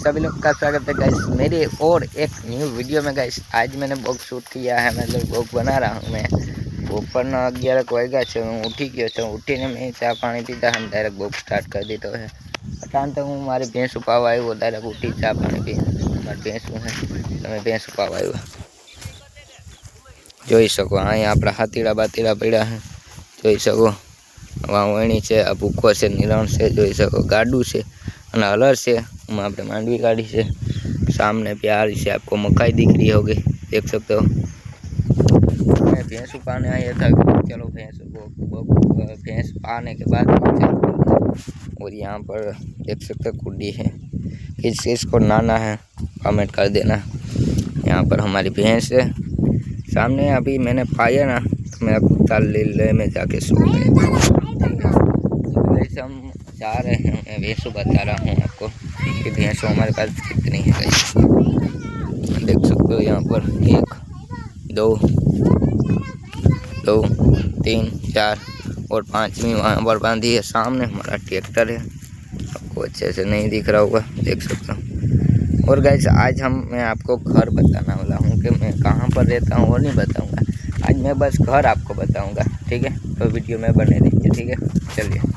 सभी लोग का स्वागत है गाइस मेरी और एक न्यू वीडियो में। गाइस आज मैंने ब्लॉग शूट किया है, मतलब ब्लॉग बना रहा हूँ मैं। बपોરના 11 વાગ્યા છે, હું ઉઠી ગયો છું। ઉઠીને મેં ચા પાણી પીધા અને ડાયરેક્ટ ब्लॉग स्टार्ट कर દીધો है। અટાણ તો હું મારી ભેંસ ઉપાવવા આવ્યો, ડાયરેક્ટ ઉઠી ચા પાણી પી મારી ભેંસું है તમે ભેંસ ઉપાવવા આવ્યો જોઈ શકો। અહીંયા આપણા હાથીડા બાતીડા પડ્યા है જોઈ શકો। વાવણી છે, આ ભૂકો છે, નિરણ છે જોઈ શકો। ગાડું છે અને હલર છે, मैं अपने मांडवी काढ़ी से। सामने प्यारी से आपको मकाई दिख रही होगी, देख सकते हो। मैं भैंस पाने आया था, चलो भैंस पाने के बाद और यहाँ पर देख सकते हो कुड्डी है। किस चीज़ को नाना है कमेंट कर देना। यहाँ पर हमारी भैंस है सामने। अभी मैंने पाया ना तो मैं कुत्ता ले में जाके सो गए। हम जा रहे हैं, मैं भैंसों बता रहा हूँ आपको कि भैंसों हमारे पास कितनी है। देख सकते हो यहाँ पर 1 2 2 3 4 और 5वीं वहाँ पर बांधी है। सामने हमारा ट्रैक्टर है, आपको अच्छे से नहीं दिख रहा होगा, देख सकते हो। और गाइस आज मैं आपको घर बताना वाला हूँ कि मैं कहाँ पर रहता हूँ, और नहीं बताऊँगा। आज मैं बस घर आपको बताऊँगा, ठीक है। तो वीडियो में बने दीजिए, ठीक है। चलिए।